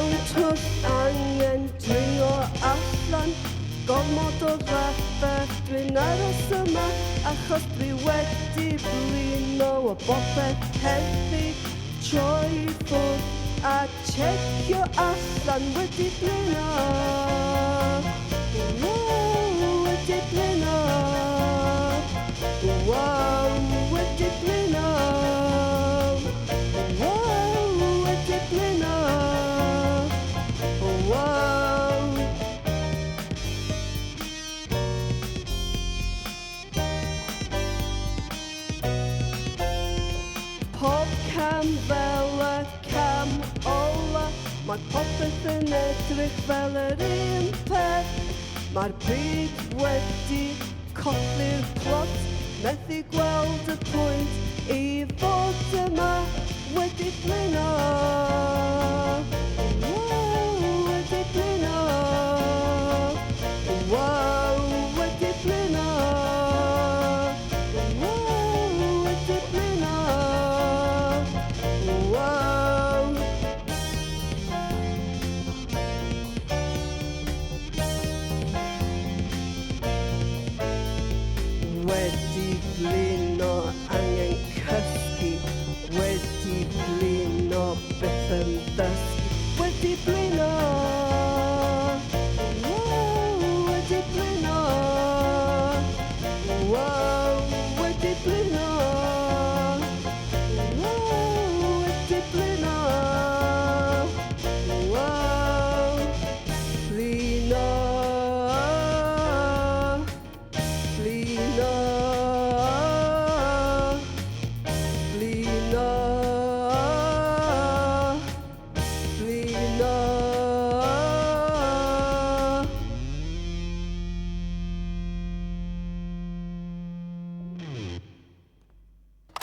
Mewn twll angen dringo allan, gormod o rafferth dwi'n aros yma, achos dwi wedi blino o bopeth heddi, troi ffwrdd a checio allan wedi blino. Wedi blino. Wow, wedi blino. Wow, wedi blino. Wow. Pob cam fel y cam ola, mae popeth yn edrych fel yr un peth. Mae'r byd wedi colli'r plot, methu gweld y pwynt I fod yma wedi blino. Wow, wedi blino. Wow, wedi blino. Wow, wedi blino. Wow. Wedi blino angen cysgu, wedi blino byth yn ddysgu, wedi blino. Wow, wedi blino. Wow, wedi blino. Wow, wedi blino. Wow, blino. Blino. Blino. Blino.